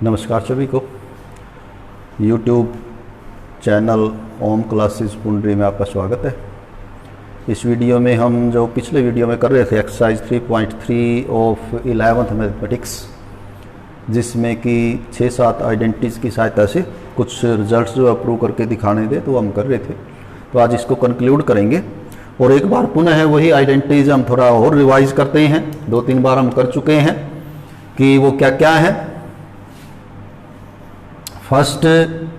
नमस्कार सभी को। YouTube चैनल ओम क्लासेस पुंडरी में आपका स्वागत है। इस वीडियो में हम जो पिछले वीडियो में कर रहे थे एक्सरसाइज 3.3 ऑफ 11th मैथमेटिक्स, जिसमें कि 6-7 आइडेंटिटीज़ की सहायता से कुछ रिजल्ट्स जो अप्रूव करके दिखाने थे तो हम कर रहे थे। तो आज इसको कंक्लूड करेंगे और एक बार पुनः है वही आइडेंटिटीज़ हम थोड़ा और रिवाइज करते हैं। 2-3 बार हम कर चुके हैं कि वो क्या क्या है। फर्स्ट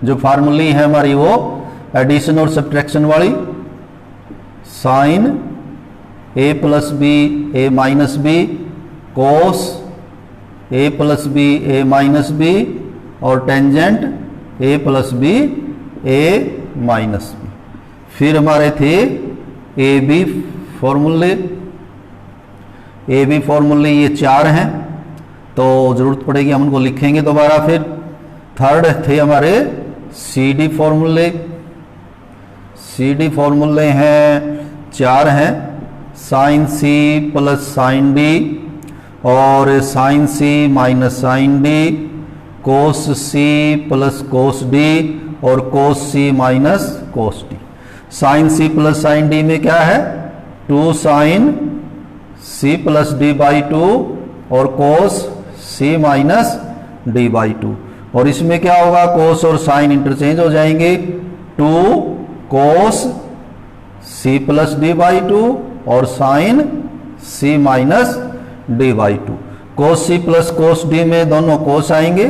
जो फार्मूली है हमारी वो एडिशन और सब्ट्रैक्शन वाली, sine a plus B A minus B cos a plus B A minus B और tangent a plus B A minus B. फिर हमारे थे ए बी फॉर्मूले ये 4 हैं, तो ज़रूरत पड़ेगी हम उनको लिखेंगे दोबारा। फिर थर्ड थे हमारे सी डी फॉर्मूले हैं 4 हैं, sine C plus sine D और sine C minus sine D, cos C plus cos D और cos C minus cos D. Sine C plus sine D में क्या है 2 sine C plus D by 2 और cos C minus D by 2। और इसमें क्या होगा, कोस और साइन इंटरचेंज हो जाएंगे, 2 cos C plus D by 2 और sine C minus D by 2। Cos C plus cos D में दोनों कोस आएंगे,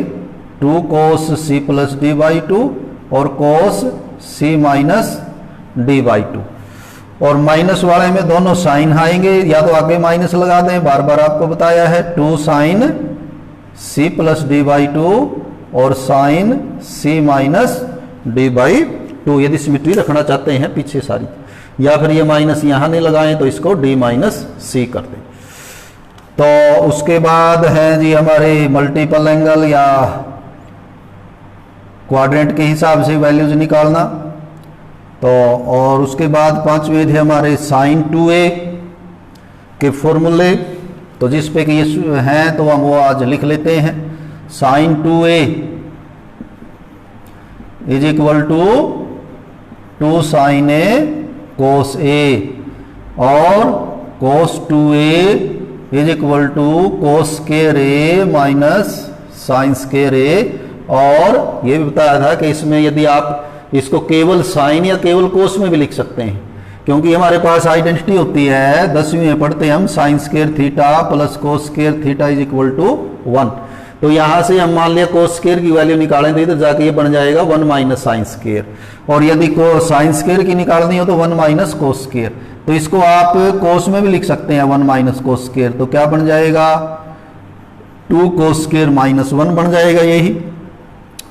2 cos C plus D by 2 और cos C minus D by 2। और माइनस वाले में दोनों साइन आएंगे, या तो आगे माइनस लगा दें, बार बार आपको बताया है, 2 sine C plus D by 2 और sine C minus D by 2। यदि सिमेट्री रखना चाहते हैं पीछे सारी, या फिर ये माइनस यहाँ नहीं लगाएं तो इसको डी माइनस सी कर दें। तो उसके बाद है जी हमारे मल्टीपल एंगल या क्वाड्रेंट के हिसाब से वैल्यूज निकालना। तो और उसके बाद 5वें थे हमारे साइन 2a के फॉर्मूले, तो जिस पे कि ये हैं तो हम वो आज लिख लेते हैं। Sine 2a is equal to 2 sine a cos a और cos 2a is equal to cos square a minus sine square a। और ये भी बताया था कि इसमें यदि आप इसको केवल साइन या केवल कोस में भी लिख सकते हैं, क्योंकि हमारे पास आइडेंटिटी होती है 10वीं में पढ़ते हैं हम, sine square theta plus cos square theta is equal to 1। तो यहां से हम मान लिया कोस स्क्वायर की वैल्यू निकालें तो इधर जाके ये बन जाएगा 1 माइनस साइन स्क्वायर, और यदि को साइन स्क्वायर की निकालनी हो तो 1 माइनस कोस स्क्वायर। तो इसको आप कोस में भी लिख सकते हैं 1 माइनस कोस स्क्वायर, तो क्या बन जाएगा 2 कोस स्क्वायर माइनस 1 बन जाएगा यही।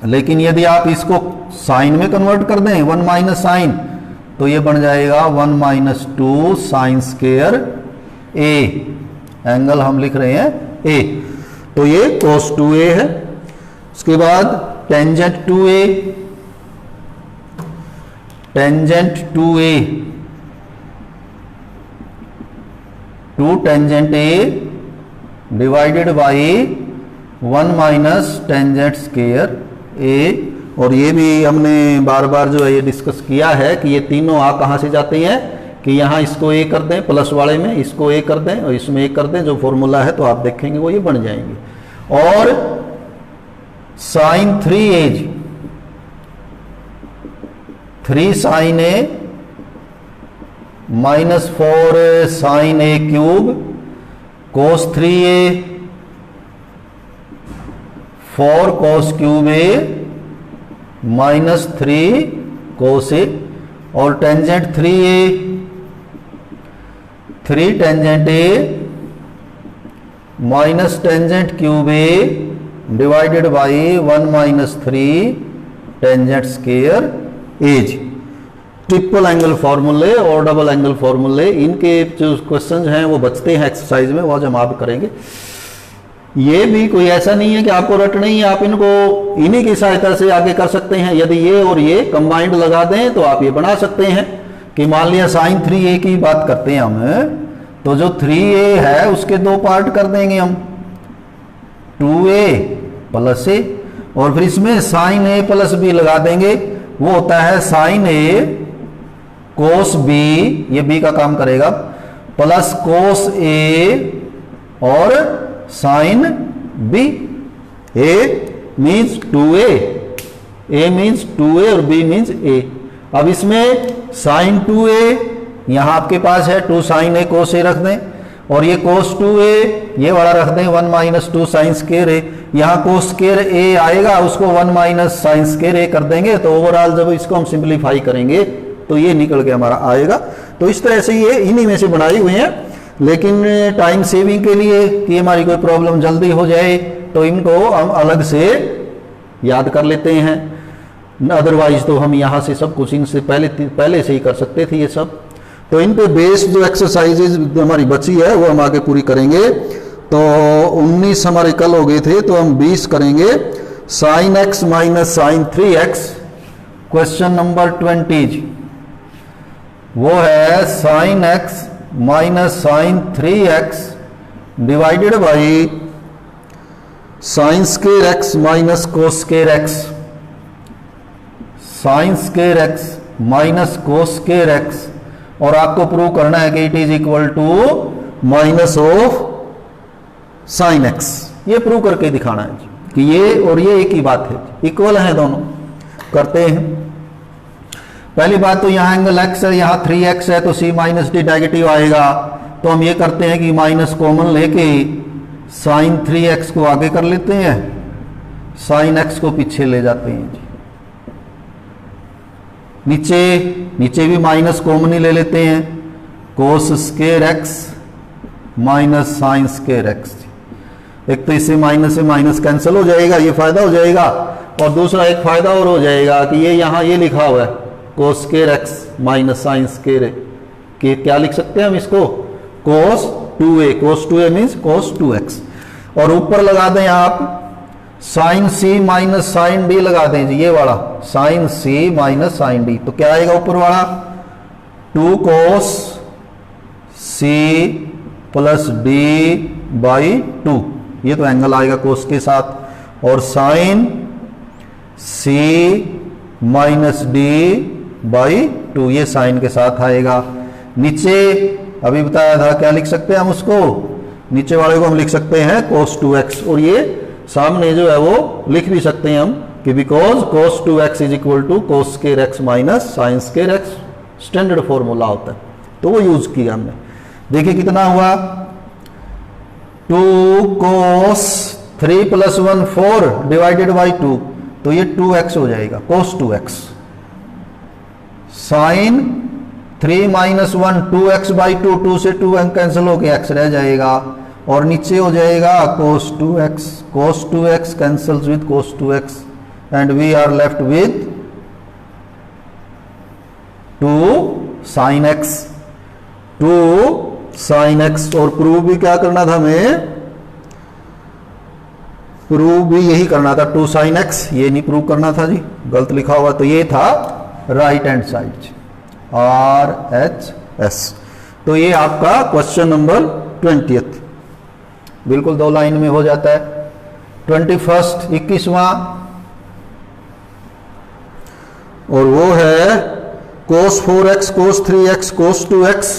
लेकिन यदि आप इसको साइन में कन्वर्ट कर दें 1 माइनस साइन, तो ये बन जाएगा 1 माइनस 2 साइन स्क्वायर ए, एंगल हम लिख रहे हैं ए, तो ये cos 2a है। उसके बाद tangent 2a, two tangent a divided by 1 minus tangent square a। और ये भी हमने बार बार जो है ये डिस्कस किया है कि ये तीनों आ कहाँ से जाते हैं, कि यहाँ इसको a कर दें, प्लस वाले में इसको a कर दें और इसमें a कर दें, जो फॉर्मूला है तो आप देखेंगे वो ये बन जाएंगे। और sine 3a 3 sine a minus 4 sine a cube cos 3a 4 cos cube a minus 3 cos a। और tangent 3a 3 tangent a minus tangent cube a divided by 1 minus 3 tangent square a. Triple angle फॉर्मूले और double angle फॉर्मूले, इनके जो questions हैं वो बचते हैं एक्सरसाइज में, वो आज हम आप करेंगे। ये भी कोई ऐसा नहीं है कि आपको रटना ही है, आप इनको इन्हीं की सहायता से आगे कर सकते हैं। यदि ये और ये कंबाइंड लगा दें तो आप ये बना सकते हैं कि मान लिया साइन 3a की बात करते हैं हम, तो जो 3a है उसके 2 पार्ट कर देंगे हम, 2a प्लस a। और फिर इसमें साइन ए प्लस बी लगा देंगे, वो होता है साइन ए कोस बी, ये बी का काम करेगा, प्लस कोस ए और साइन बी। ए मीन्स 2a, ए मीन्स 2a और बी मीन्स a। अब इसमें साइन 2a यहां आपके पास है 2 साइन ए कोस ए रख दें, और ये कोस 2a ये वाला रख दें 1 माइनस 2 साइन स्केयर ए। यहाँ कोस स्केयर ए आएगा, उसको 1 माइनस साइन स्केयर ए कर देंगे, तो ओवरऑल जब इसको हम सिंप्लीफाई करेंगे तो ये निकल के हमारा आएगा। तो इस तरह से ये इन्हीं में से बनाई हुई हैं, लेकिन टाइम सेविंग के लिए कि हमारी कोई प्रॉब्लम जल्दी हो जाए तो इनको हम अलग से याद कर लेते हैं, अदरवाइज तो हम यहाँ से सब कुछ इनसे पहले से ही कर सकते थे ये सब। तो इन पे बेस्ड जो एक्सरसाइजेज हमारी बची है वो हम आगे पूरी करेंगे। तो 19 हमारे कल हो गए थे, तो हम 20 करेंगे। Sine x minus sine 3x, question number 20 वो है sine x minus sine 3x divided by sine square x minus cos square x. Sine square x minus cos square x, और आपको प्रूव करना है कि it is equal to minus of sine x. ये prove करके दिखाना है कि ये और ये एक ही बात है, इक्वल है दोनों। करते हैं। पहली बात तो यहाँ एंगल x है, यहाँ 3x है, तो c माइनस डी नेगेटिव आएगा। तो हम ये करते हैं कि माइनस कॉमन लेके साइन 3x को आगे कर लेते हैं, साइन x को पीछे ले जाते हैं जी। नीचे भी माइनस कॉमन ही ले लेते हैं, cos square x minus sine square x। एक तो इससे माइनस से माइनस कैंसिल हो जाएगा, ये फायदा हो जाएगा, और दूसरा एक फायदा और हो जाएगा कि ये यहाँ ये लिखा हुआ है कोस square x minus sine square कि क्या लिख सकते हैं हम इसको, कोस 2a। कोस 2a मीन्स कोस 2x। और ऊपर लगा दें आप sine c minus sine d लगा दें जी, ये वाला sine c minus sine d। तो क्या आएगा ऊपर वाला 2 cos c plus d by 2, ये तो एंगल आएगा कोस के साथ, और sine c minus d by 2, ये साइन के साथ आएगा। नीचे अभी बताया था क्या लिख सकते हैं हम उसको, नीचे वाले को हम लिख सकते हैं cos 2x, और ये सामने जो है वो लिख भी सकते हैं हम कि because cos 2x is equal to cos square x minus sine square x, standard formula होता है, तो वो यूज किया हमने। देखिए कितना हुआ, 2 cos 3 प्लस 1 4 डिवाइडेड बाई 2, तो ये 2x हो जाएगा cos 2x। Sign 3 minus 1 2x by 2, 2 से 2 कैंसिल होकर x रह जाएगा, और नीचे हो जाएगा cos 2x। cos 2x cancels with cos 2x and we are left with 2 sine x। 2 sine x, और प्रूव भी क्या करना था हमें, प्रूव भी यही करना था 2 साइन x, ये नहीं प्रूव करना था जी, गलत लिखा हुआ, तो ये था राइट हैंड साइड RHS। तो ये आपका क्वेश्चन नंबर 20th बिल्कुल 2 लाइन में हो जाता है। 21st 21वां, और वो है cos 4x cos 3x cos 2x,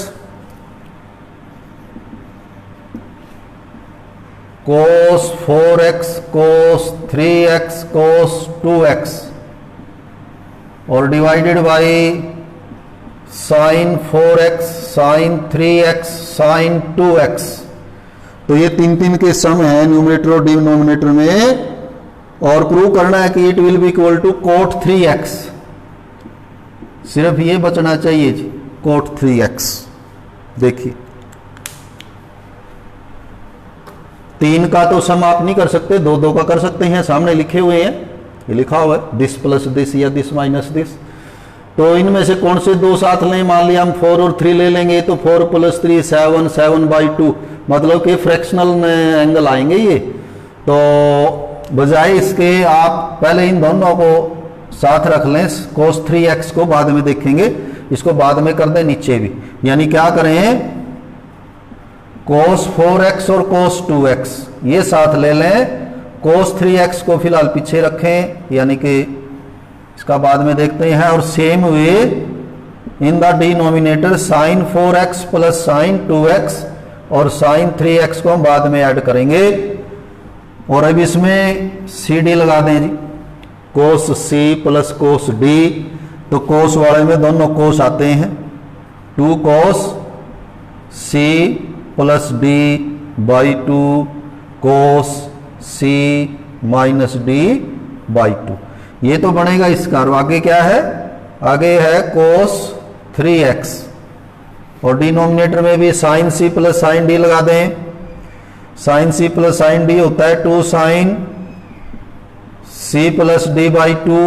cos 4x cos 3x cos 2x, और divided by sine 4x sine 3x sine 2x। तो ये 3 के सम है न्यूमरेटर और डिनोमिनेटर में, और प्रूव करना है कि it will be equal to cot 3x। सिर्फ ये बचना चाहिए जी cot 3x। देखिए 3 का तो सम आप नहीं कर सकते, 2 का कर सकते हैं, सामने लिखे हुए हैं, ये लिखा हुआ है दिस प्लस दिस या दिस माइनस दिस। तो इनमें से कौन से 2 साथ लें, मान लिया हम 4 और 3 ले लेंगे, तो 4 प्लस 3 7 7 बाई 2, मतलब कि फ्रैक्शनल एंगल आएंगे ये। तो बजाय इसके आप पहले इन दोनों को साथ रख लें, cos 3x को बाद में देखेंगे, इसको बाद में कर दें नीचे भी, यानी क्या करें cos 4x और cos 2x ये साथ ले लें, cos 3x को फिलहाल पीछे रखें, यानी कि इसका बाद में देखते हैं। और same way in the denominator sin 4x plus sin 2x और sin 3x को हम बाद में ऐड करेंगे। और अब इसमें सी डी लगा दें जी, cos c plus cos d। तो cos वाले में दोनों cos आते हैं, 2 cos c plus d by 2 cos c minus d by 2। ये तो बनेगा इसका। और आगे क्या है, आगे है cos 3x और डिनोमिनेटर में भी sin c plus sin d लगा दें। sin c plus sin d होता है 2 sin c plus d by 2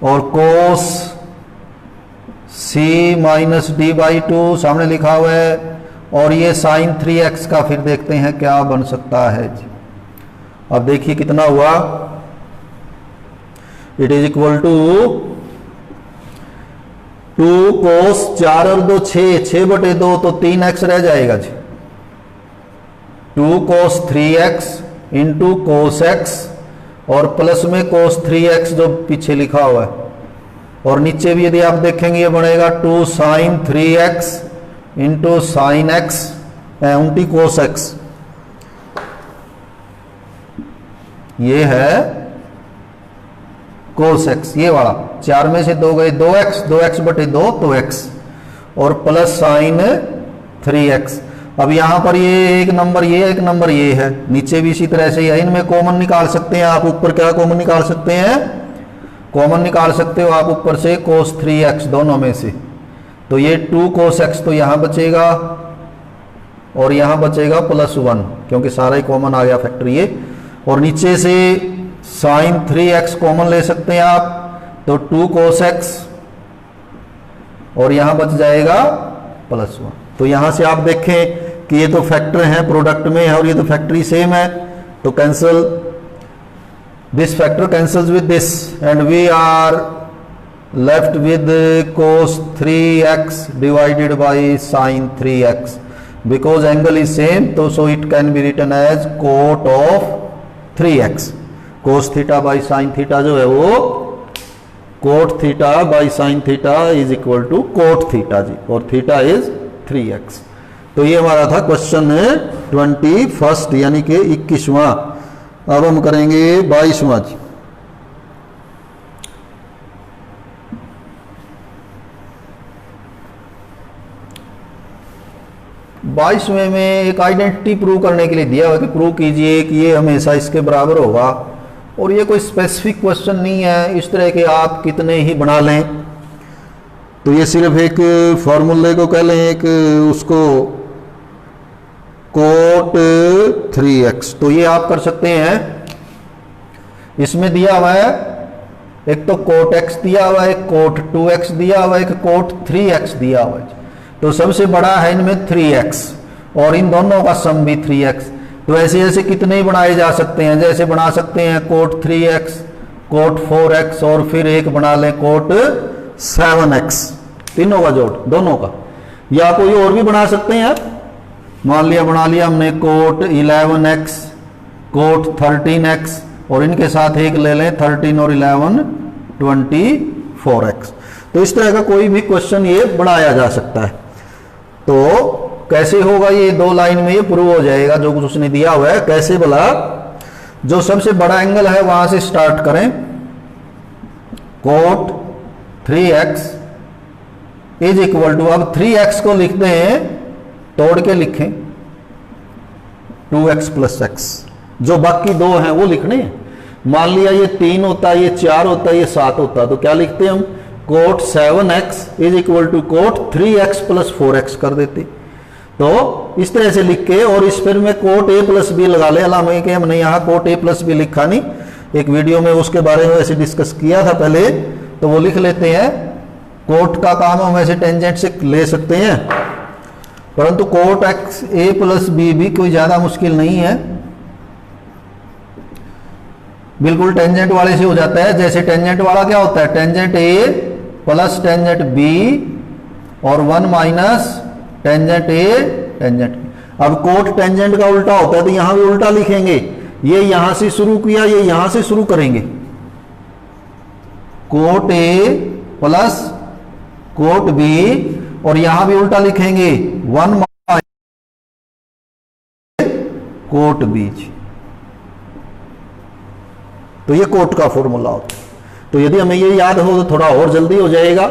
और cos c minus d by 2 सामने लिखा हुआ है। और ये sin 3x का फिर देखते हैं क्या बन सकता है जी। अब देखिए कितना हुआ, it is equal to 2 cos 4 और 2 6 बटे 2 तो 3x रह जाएगा जी। 2 cos 3x into cos x और प्लस में cos 3x जो पीछे लिखा हुआ है। और नीचे भी यदि आप देखेंगे ये बनेगा 2 sin 3x into sine x उल्टी cos x। ये है cos x, ये वाला 4 में से 2 गए, 2x बटे 2 तो x और प्लस साइन 3x। अब यहां पर ये एक नंबर ये एक नंबर ये है, नीचे भी इसी तरह से है। इनमें कॉमन निकाल सकते हैं आप। ऊपर क्या कॉमन निकाल सकते हैं, कॉमन निकाल सकते हो आप ऊपर से cos 3x दोनों में से। तो ये 2 cos x तो यहां बचेगा और यहां बचेगा +1 क्योंकि सारा ही कॉमन आ गया फैक्टर ये। और नीचे से sin 3x कॉमन ले सकते हैं आप, तो 2 cos x और यहां बच जाएगा +1। तो यहां से आप देखें कि ये तो फैक्टर है प्रोडक्ट में है और ये तो फैक्टरी सेम है, तो cancel, this factor cancels with this and we are left with cos 3x divided by sin 3x because angle is same, तो so it can be written as cot of 3x। cos theta by sin theta जो है वो cot theta by sin theta is equal to cot theta जी, और theta is 3x। तो ये हमारा था क्वेश्चन 21 यानी कि 21वां। अब हम करेंगे 22वां जी। 22वें में एक आइडेंटिटी प्रूव करने के लिए दिया हुआ कि प्रूव कीजिए कि ये हमेशा इसके बराबर होगा। और ये कोई स्पेसिफिक क्वेश्चन नहीं है, इस तरह के आप कितने ही बना लें। तो ये सिर्फ एक फॉर्मूले को कह लें, एक उसको cot 3x, तो ये आप कर सकते हैं। इसमें दिया हुआ है एक तो cot x दिया हुआ है, एक cot 2x दिया हुआ है, एक cot 3x दिया हुआ है। तो सबसे बड़ा है इनमें 3x और इन दोनों का सम भी 3x। तो ऐसे ऐसे कितने ही बनाए जा सकते हैं, जैसे बना सकते हैं cot 3x, cot 4x और फिर एक बना लें cot 7x, तीनों का जोड़ दोनों का। या कोई और भी बना सकते हैं आप, मान लिया बना लिया हमने cot 11x, cot 13x और इनके साथ एक ले लें 13 और 11 24x। तो इस तरह का कोई भी क्वेश्चन ये बनाया जा सकता है। तो कैसे होगा ये, 2 लाइन में ये प्रूव हो जाएगा जो कुछ उसने दिया हुआ है। कैसे बोला, जो सबसे बड़ा एंगल है वहां से स्टार्ट करें, cot 3x is equal to, अब 3x को लिखते हैं तोड़ के लिखें 2x प्लस x, जो बाकी 2 हैं वो लिखने हैं। मान लिया ये 3 होता, ये 4 होता, ये 7 होता, तो क्या लिखते हैं हम, cot 7x is equal to cot 3x plus 4x कर देते। तो इस तरह से लिख के और इस फिर में cot a प्लस b लगा ले। हालांकि कि हमने यहाँ cot a प्लस b लिखा नहीं, एक वीडियो में उसके बारे में वैसे डिस्कस किया था पहले, तो वो लिख लेते हैं। cot का काम हम वैसे टेंजेंट से ले सकते हैं, परंतु cot x a plus b भी कोई ज्यादा मुश्किल नहीं है, बिल्कुल टेंजेंट वाले से हो जाता है। जैसे टेंजेंट वाला क्या होता है, tangent a plus tangent b और 1 minus tangent a tangent b। अब कोट टेंजेंट का उल्टा होता है तो यहां भी उल्टा लिखेंगे, ये यहां से शुरू किया, ये यहां से शुरू करेंगे, cot A plus cot B, और यहां भी उल्टा लिखेंगे 1 कोट बी। तो ये कोट का फॉर्मूला होता है। तो यदि हमें ये याद हो तो थोड़ा और जल्दी हो जाएगा।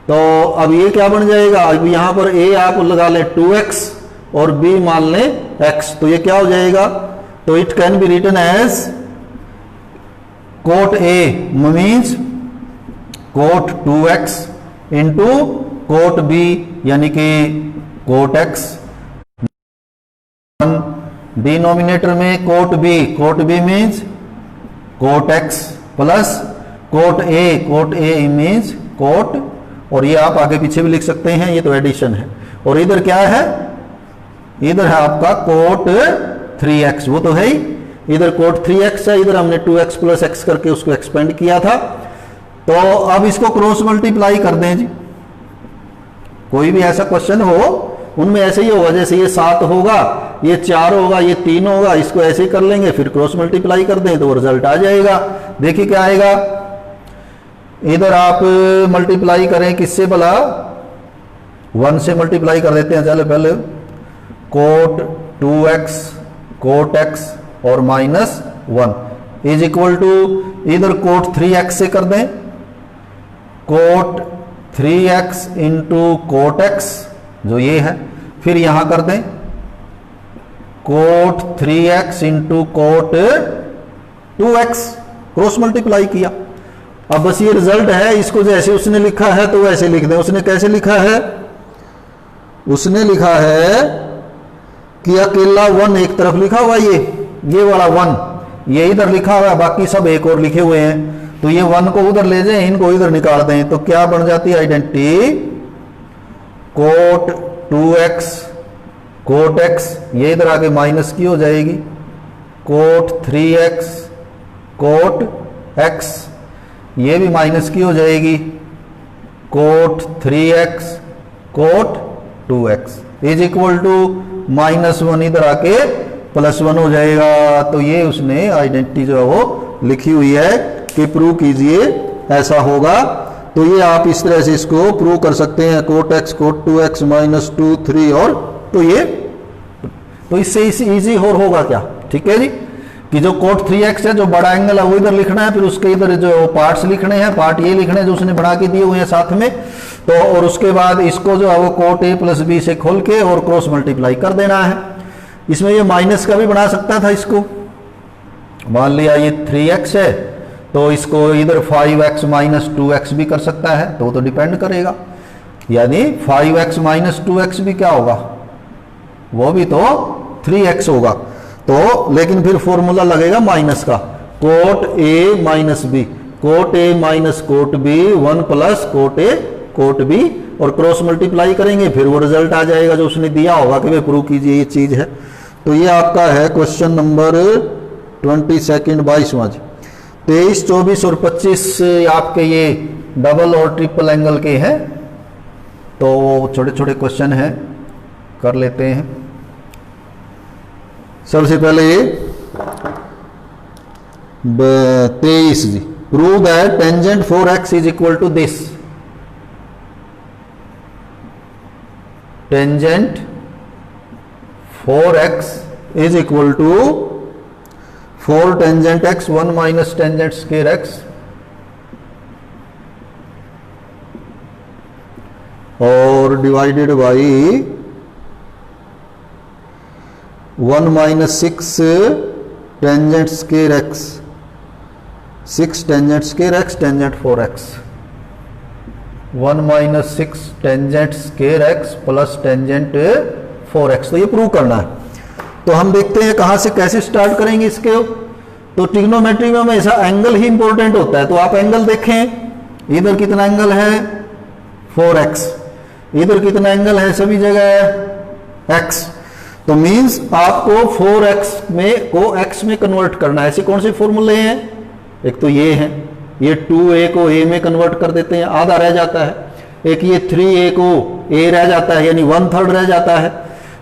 तो अब ये क्या बन जाएगा, अब यहां पर a आप लगा लें 2x और b मान लें x, तो ये क्या हो जाएगा, तो it can be written as cot a means cot 2x into cot b यानी कि कोट x, डिनोमिनेटर में cot b means cot x plus cot a means cot, और ये आप आगे पीछे भी लिख सकते हैं, ये तो एडिशन है। और इधर क्या है, इधर है आपका कोट 3x, वो तो है ही, इधर कोट 3x है, इधर हमने 2x प्लस x करके उसको एक्सपेंड किया था। तो अब इसको क्रॉस मल्टीप्लाई कर दें जी, कोई भी ऐसा क्वेश्चन हो उनमें ऐसे ही होगा, जैसे ये 7 होगा, ये 4 होगा, ये 3 होगा, इसको ऐसे ही कर लेंगे, फिर क्रॉस मल्टीप्लाई कर दें तो रिजल्ट आ जाएगा। देखिए क्या आएगा, इधर आप मल्टीप्लाई करें किससे भला, 1 से मल्टीप्लाई कर देते हैं, चलो पहले कोट 2x कोट x और माइनस 1 इज इक्वल टू, इधर कोट 3x से कर दें, cot 3x into coat x जो ये है, फिर यहां कर दें cot 3x into cot 2x, cross multiply किया। अब बस ये रिजल्ट है, इसको जैसे उसने लिखा है तो वैसे लिख दें। उसने कैसे लिखा है, उसने लिखा है कि अकेला 1 एक तरफ लिखा हुआ, ये वाला 1 ये इधर लिखा हुआ है, बाकी सब एक और लिखे हुए हैं, तो ये 1 को उधर ले जाएं, इनको इधर निकाल दें, तो क्या बन जाती है identity, coat 2x coat x, ये इधर आके माइनस की हो जाएगी, कोट 3x कोट x, ये भी माइनस की हो जाएगी, cot 3x cot 2x is equal to -1, इधर आके +1 हो जाएगा। तो ये उसने आइडेंटिटी जो है वो लिखी हुई है कि प्रूव कीजिए ऐसा होगा। तो ये आप इस तरह से इसको प्रूव कर सकते हैं, कोट x कोट 2x -2 3, और तो इससे इजी और होगा क्या, ठीक है जी, कि जो कोट 3x है, जो बड़ा एंगल है वो इधर लिखना है, फिर उसके इधर जो पार्ट्स लिखने हैं, पार्ट ये लिखने हैं जो उसने बना के दिए हुए हैं साथ में, तो और उसके बाद इसको जो है वो कोट a प्लस b से खोल के और क्रॉस मल्टीप्लाई कर देना है। इसमें ये माइनस का भी बना सकता था, इसको मान लिया ये 3x है तो इसको इधर 5x माइनस 2x भी कर सकता है, तो वो तो डिपेंड करेगा, यानी 5x माइनस 2x भी क्या होगा, वो भी तो 3x होगा। तो लेकिन फिर फॉर्मूला लगेगा माइनस का, cot a minus B, cot a minus cot b 1 plus cot a cot b, और क्रॉस मल्टीप्लाई करेंगे, फिर वो रिजल्ट आ जाएगा जो उसने दिया होगा कि भाई प्रूव कीजिए ये चीज है। तो ये आपका है क्वेश्चन नंबर 22, 22वां। 23, 24 और 25 आपके ये डबल और ट्रिपल एंगल के हैं, तो छोटे छोटे क्वेश्चन हैं, कर लेते हैं। सबसे पहले 23 जी, prove that tangent 4x is equal to this, tangent 4x is equal to 4 tangent x 1 minus tangent square x और divided by 1 minus 6 tangent square x, 6 tangent square x tangent 4x, 1 minus 6 tangent square x plus tangent 4x। तो ये prove करना है। तो हम देखते हैं कहां से कैसे स्टार्ट करेंगे इसके। तो ट्रिग्नोमेट्री में हमेशा एंगल ही इंपॉर्टेंट होता है, तो आप एंगल देखें, इधर कितना एंगल है 4x, इधर कितना एंगल है सभी जगह है x, तो मींस आपको 4x में को x में कन्वर्ट करना है। ऐसे कौन से फॉर्मूले हैं, एक तो ये है, ये 2a को a में कन्वर्ट कर देते हैं, आधा रह जाता है, एक ये 3a को a रह जाता है यानी 1/3 रह जाता है,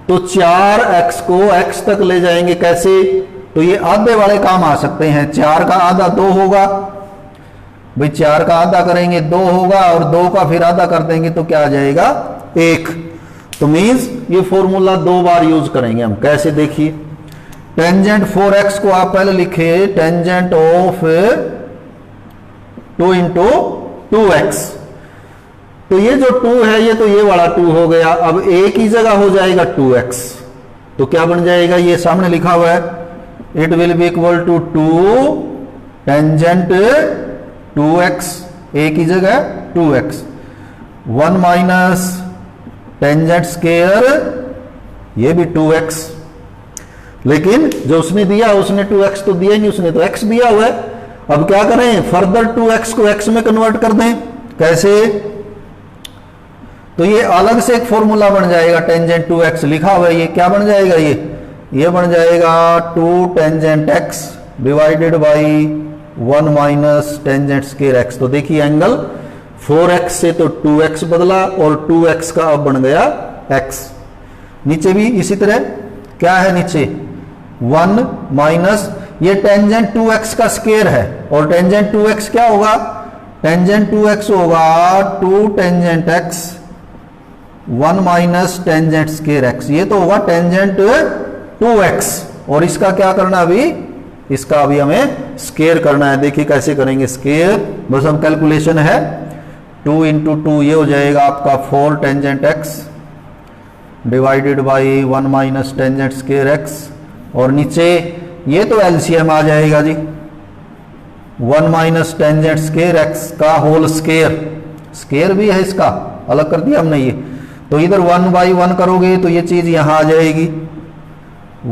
तो 4x को x तक ले जाएंगे कैसे? तो ये आधे वाले काम आ सकते हैं। 4 का आधा 2 होगा भाई, 4 का आधा करेंगे 2 होगा, और 2 का फिर आधा कर देंगे तो क्या आ जाएगा 1। तो मीन्स ये फॉर्मूला 2 बार यूज करेंगे हम। कैसे देखिए, टेंजेंट 4x को आप पहले लिखे टेंजेंट ऑफ 2 इंटू 2x। तो ये जो 2 है ये तो ये वाला 2 हो गया। अब a की जगह हो जाएगा 2x, तो क्या बन जाएगा, ये सामने लिखा हुआ है, it will be equal to 2 tangent 2x, a की जगह 2x, 1 माइनस टेंजेंट स्केयर ये भी 2x। लेकिन जो उसने दिया उसने 2x तो दिया नहीं, उसने तो x दिया हुआ है। अब क्या करें, फर्दर 2x को x में कन्वर्ट कर दें। कैसे? तो ये अलग से एक फॉर्मूला बन जाएगा, टेंजेंट 2x लिखा हुआ है, ये क्या बन जाएगा, ये बन जाएगा 2 tangent x divided by 1 minus tangent square x। तो देखिए एंगल 4x से तो 2x बदला और 2x का अब बन गया x। नीचे भी इसी तरह क्या है, नीचे 1 माइनस ये टेंजेंट 2x का स्केयर है, और टेंजेंट 2x क्या होगा, टेंजेंट 2x होगा 2 tangent x 1 minus tangent square x। ये तो होगा टेंजेंट 2x, और इसका क्या करना अभी, इसका अभी हमें स्केयर करना है। देखिए कैसे करेंगे स्केयर, बस हम कैलकुलेशन है 2 इंटू 2 ये हो जाएगा आपका 4 tangent x divided by 1 minus tangent square x, और नीचे ये तो एलसीएम आ जाएगा जी 1 माइनस टेंजेंट स्केयर x का होल स्केयर, स्केयर भी है इसका, अलग कर दिया हमने ये। तो इधर 1 बाई 1 करोगे तो ये चीज यहां आ जाएगी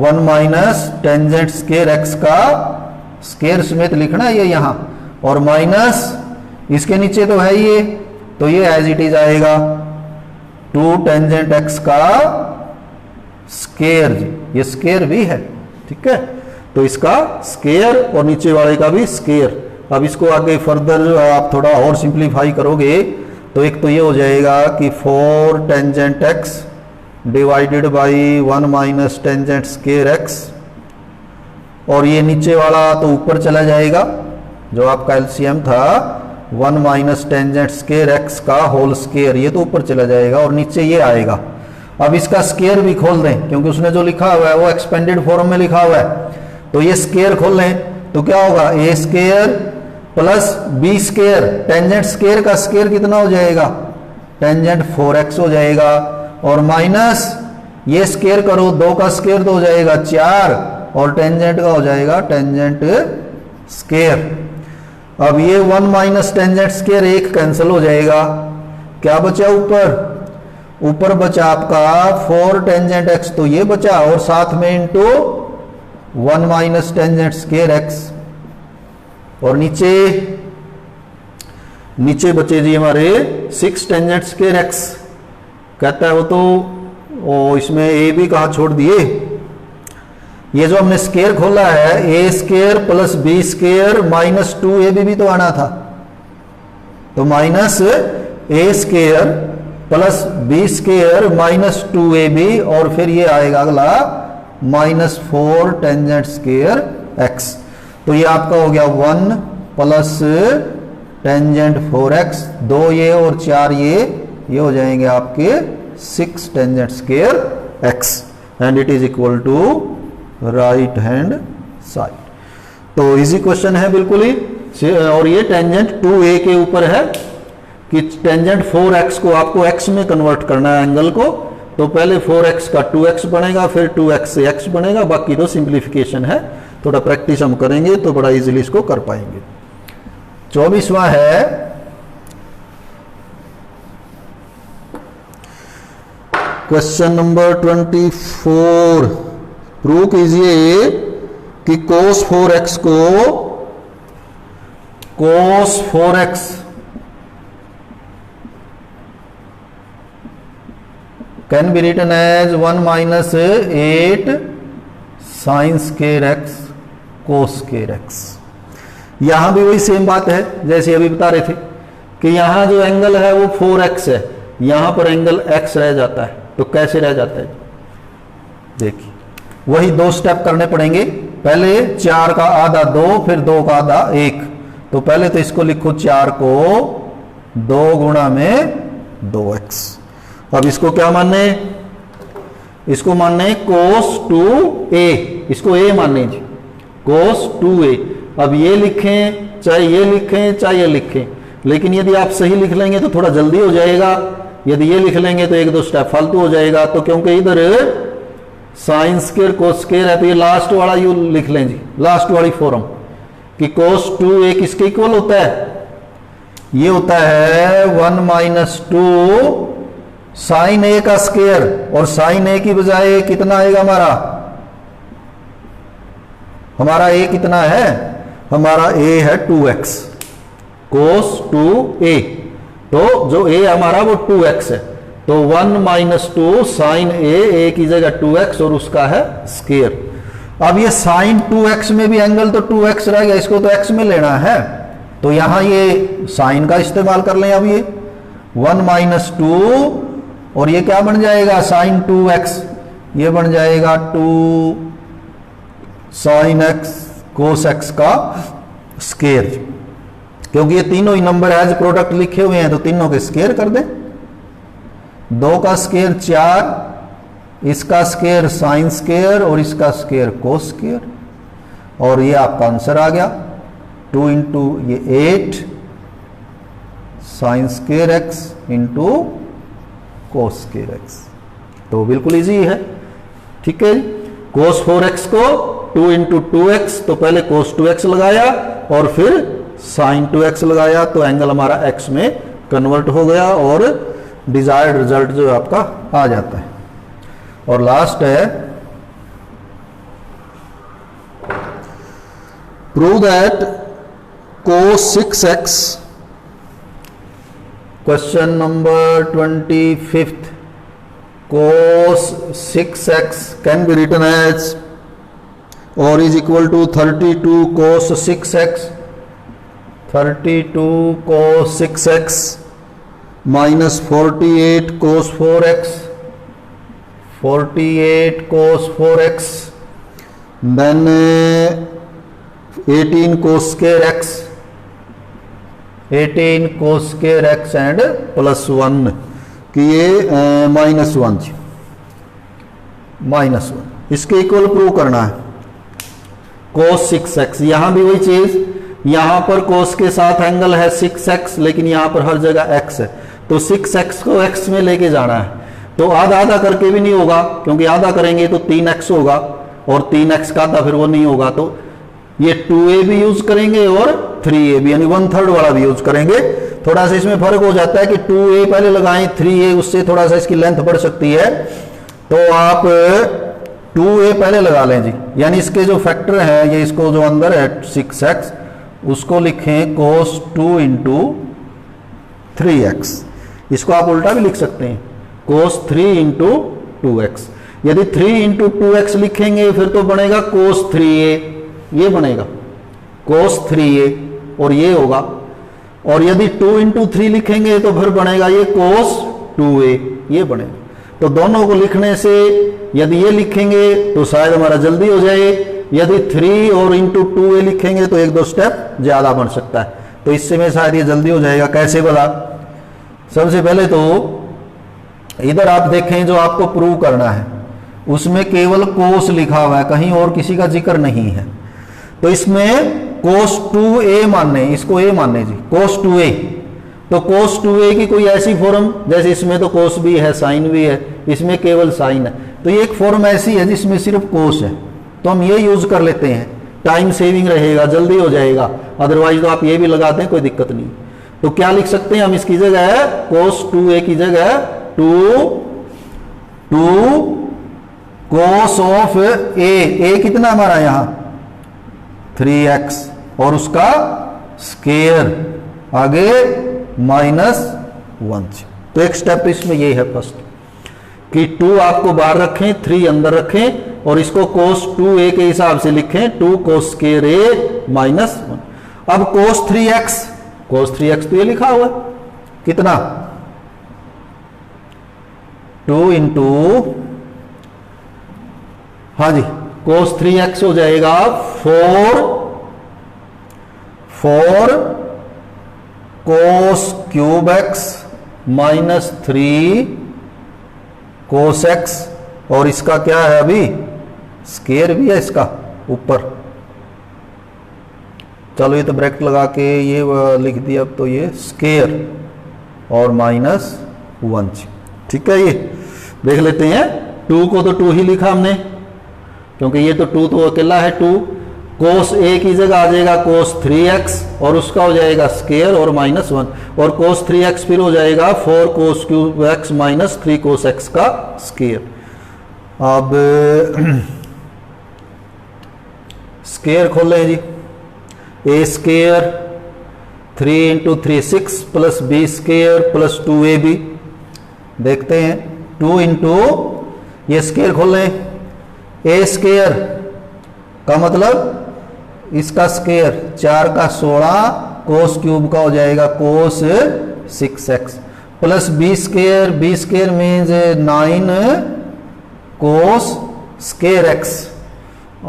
1 माइनस टेंजेंट स्केयर x का स्केयर समेत लिखना है ये यहां, और माइनस इसके नीचे तो है ये, तो ये एज इट इज आएगा 2 टेंजेंट x का स्केयर जी, ये स्केयर भी है, ठीक है। तो इसका स्केयर और नीचे वाले का भी स्केयर। अब इसको आगे फर्दर आप थोड़ा और सिंप्लीफाई करोगे तो एक तो ये हो जाएगा कि 4 tangent x divided by 1 minus tangent square x, और ये नीचे वाला तो ऊपर चला जाएगा जो आपका एलसीएम था 1 माइनस टेंजेंट स्केयर x का होल स्केयर, ये तो ऊपर चला जाएगा, और नीचे ये आएगा। अब इसका स्केयर भी खोल दें क्योंकि उसने जो लिखा हुआ है वो एक्सपेंडेड फॉर्म में लिखा हुआ है, तो ये स्केयर खोल लें तो क्या होगा, a square plus b square, tangent square का स्केयर कितना हो जाएगा, टेंजेंट 4x हो जाएगा, और माइनस ये स्केयर करो 2 का स्केयर तो हो जाएगा 4, और टेंजेंट का हो जाएगा टेंजेंट स्केयर। अब ये 1 माइनस टेंजेंट स्केयर 1 कैंसिल हो जाएगा, क्या बचा ऊपर बचा आपका 4 टेंजेंट x, तो ये बचा, और साथ में into 1 minus tangent square x, और नीचे बचे जी हमारे 6 टेंजेंट स्केयर x। कहता है वो तो इसमें a भी कहा छोड़ दिए, ये जो हमने स्केयर खोला है a square plus b square minus 2ab भी तो आना था, तो minus a square plus b square minus 2ab, और फिर ये आएगा अगला माइनस 4 टेंजेंट स्केयर x। तो ये आपका हो गया 1 प्लस टेंजेंट 4x, 2 ये और 4 ये हो जाएंगे आपके 6 tangent square x, and it is equal to right hand side. तो इजी क्वेश्चन है बिल्कुल ही, और ये टेंजेंट 2a के ऊपर है कि टेंजेंट 4x को आपको x में कन्वर्ट करना है एंगल को, तो पहले 4x का 2x बनेगा, फिर 2x से x बनेगा, बाकी तो सिंप्लीफिकेशन है, थोड़ा प्रैक्टिस हम करेंगे तो बड़ा इजीली इसको कर पाएंगे। 24वां है क्वेश्चन नंबर 24, प्रूव कीजिए कि cos 4x को cos 4x can be written as 1 minus 8 sine square x cos square x। यहां भी वही सेम बात है जैसे अभी बता रहे थे कि यहां जो एंगल है वो 4x है, यहां पर एंगल x रह जाता है, तो कैसे रह जाता है, देखिए वही 2 स्टेप करने पड़ेंगे। पहले 4 का आधा 2, फिर 2 का आधा 1। तो पहले तो इसको लिखो 4 को 2 गुणा में 2x। अब इसको क्या मानने, इसको मानने cos 2a, इसको a मानने जी, cos 2a। अब ये लिखें चाहे ये लिखें चाहे ये लिखें, लेकिन यदि आप सही लिख लेंगे तो थोड़ा जल्दी हो जाएगा, यदि ये लिख लेंगे तो 1-2 स्टेप फालतू हो जाएगा। तो क्योंकि इधर साइन स्क्वायर कोस स्क्वायर है तो ये लास्ट वाला यू लिख लें जी, लास्ट वाली फॉर्म कि cos 2a किसके इक्वल होता है, ये होता है 1 - 2 साइन a का स्क्वायर, और साइन a की बजाय कितना आएगा हमारा a कितना है, हमारा a है 2x cos 2a। तो जो a हमारा वो 2x है, तो 1 - 2 साइन a की जगह 2x और उसका है स्क्वायर। अब ये साइन 2x में भी एंगल तो 2x रह गया, इसको तो x में लेना है, तो यहां ये साइन का इस्तेमाल कर लें। अब ये 1 - 2 और ये क्या बन जाएगा साइन 2x, ये बन जाएगा 2 साइन x कोस x का स्क्वायर, क्योंकि ये तीनों ही नंबर एज प्रोडक्ट लिखे हुए हैं तो तीनों के स्क्वायर कर दें। 2 का स्क्वायर 4, इसका स्क्वायर साइन स्क्वायर और इसका स्क्वायर कोस स्क्वायर, और ये आपका आंसर आ गया 2 × ये 8 sine square x into cos square x। तो बिल्कुल इजी है, ठीक है। कोस 4x को 2 × 2x, तो पहले कोस 2x लगाया और फिर साइन 2x लगाया, तो एंगल हमारा x में कन्वर्ट हो गया और डिजायर्ड रिजल्ट जो है आपका आ जाता है। और लास्ट है prove that cos 6x, question number 25th, cos 6x can be written as और is equal to 32 cos 6x, 32 cos 6x minus 48 cos 4x, 48 cos 4x, then 18 cos square x, 18 cos square x and +1 कि ये -1 -1 इसके equal prove करना है। cos 6x, यहां भी वही चीज, यहां पर cos के साथ एंगल है 6x, लेकिन यहां पर हर जगह x है, तो 6x को x में लेके जाना है। तो आधा आधा करके भी नहीं होगा, क्योंकि आधा करेंगे तो 3x होगा और 3x का आधा फिर वो नहीं होगा, तो ये 2a भी यूज करेंगे और 3a भी, यानी 1/3 वाला भी यूज करेंगे। थोड़ा सा इसमें फर्क हो जाता है कि 2a पहले लगाएं, 3a उससे थोड़ा सा इसकी लेंथ बढ़ सकती है, तो आप 2a पहले लगा लें जी, यानी इसके जो फैक्टर है, ये इसको जो अंदर है 6x, उसको लिखें cos 2 × 3x। इसको आप उल्टा भी लिख सकते हैं, cos 3 × 2x। यदि 3 × 2x लिखेंगे फिर तो बनेगा cos 3a, ये बनेगा cos 3a और ये होगा, और यदि 2 × 3 लिखेंगे तो फिर बनेगा ये cos 2a, ये बनेगा। तो दोनों को लिखने से यदि ये लिखेंगे तो शायद हमारा जल्दी हो जाए, यदि 3 और × 2a लिखेंगे तो 1-2 स्टेप ज्यादा बन सकता है, तो इससे में शायद ये जल्दी हो जाएगा। कैसे बता, सबसे पहले तो इधर आप देखें जो आपको प्रूव करना है उसमें केवल cos लिखा हुआ है, कहीं और किसी का जिक्र नहीं है, तो इसमें cos 2a मानने, इसको a मानने जी, cos 2a। तो cos 2a की कोई ऐसी फॉर्म, जैसे इसमें तो cos भी है साइन भी है, इसमें केवल साइन है, तो ये एक फॉर्म ऐसी है जिसमें सिर्फ cos है, तो हम ये यूज कर लेते हैं, टाइम सेविंग रहेगा, जल्दी हो जाएगा। अदरवाइज तो आप ये भी लगाते हैं, कोई दिक्कत नहीं। तो क्या लिख सकते हैं हम इसकी जगह, cos 2a की जगह 2 cos ऑफ a कितना हमारा यहां 3x और उसका स्क्वायर आगे -1। तो एक स्टेप इसमें ये है फर्स्ट कि 2 आपको बाहर रखें, 3 अंदर रखें और इसको cos 2a के हिसाब से लिखें, 2 cos square a -1। अब cos 3x तो ये लिखा हुआ है कितना, 2 × हाँ जी, cos 3x हो जाएगा 4 cos cube x minus 3 cos x, और इसका क्या है अभी स्केयर भी है इसका ऊपर। चलो ये तो ब्रैकेट लगा के ये लिख दिया, अब तो ये स्केयर और माइनस 1। ठीक है, ये देख लेते हैं। 2 को तो 2 ही लिखा हमने, क्योंकि ये तो 2 तो अकेला है 2। cos a की जगह आ जाएगा cos 3x और उसका हो जाएगा स्केयर और माइनस 1, और cos 3x फिर हो जाएगा 4 cos cube x minus 3 cos x का स्केयर। अब स्केयर खोल लें जी। a square 3 into 3 6 plus b square plus 2ab। देखते हैं 2 इंटू, ये स्केयर खोल लें, a स्केयर का मतलब इसका स्केयर 4 का 16 कोस क्यूब का हो जाएगा कोस 6x plus b square means 9 cos square x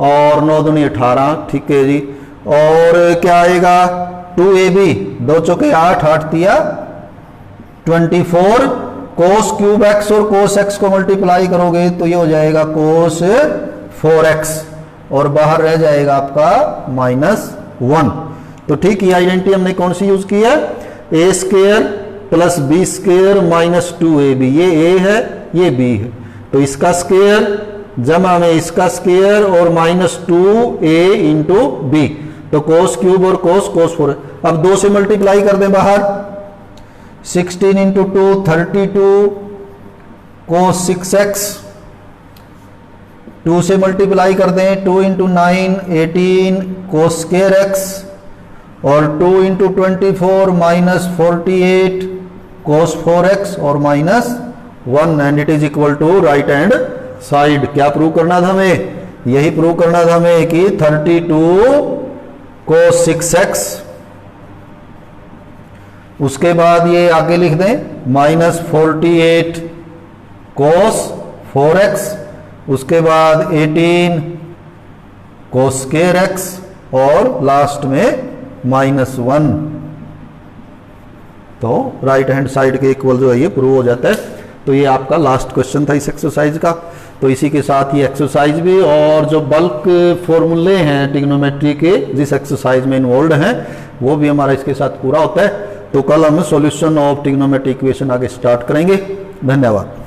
और 9 दूनी 18। ठीक है जी, और क्या आएगा 2ab 2 चौके 8 8 तिया 24 कोस क्यूब x और कोस x को मल्टीप्लाई करोगे तो ये हो जाएगा कोस 4x और बाहर रह जाएगा आपका माइनस 1। तो ठीक, ये आइडेंटिटी हमने कौन सी यूज की है, a square plus b square minus 2ab। ये a है ये b है, तो इसका स्केयर जमा में इसका स्केयर और माइनस 2a इंटू b, तो कोस क्यूब और कोस 4 है। अब 2 से मल्टीप्लाई कर दें बाहर, 16 इंटू 2 32 कोस 6x, 2 से मल्टीप्लाई कर दें 2 इंटू 9 18 कोस स्केयर x और 2 इंटू 24 माइनस 48 कोस 4x और minus 1, and it is equal to right hand side. क्या प्रूव करना था हमें, यही प्रूव करना था हमें कि 32 कोस 6x, उसके बाद ये आगे लिख दें माइनस 48 कोस 4x, उसके बाद 18 कोस स्केयर x और लास्ट में माइनस 1। तो राइट हैंड साइड के इक्वल जो है ये प्रूव हो जाता है। तो ये आपका लास्ट क्वेश्चन था इस एक्सरसाइज का। तो इसी के साथ ये एक्सरसाइज भी और जो बल्क फॉर्मूले हैं ट्रिग्नोमेट्री के जिस एक्सरसाइज में इन्वॉल्व हैं वो भी हमारा इसके साथ पूरा होता है। तो कल हम सॉल्यूशन ऑफ ट्रिग्नोमेट्री इक्वेशन आगे स्टार्ट करेंगे। धन्यवाद।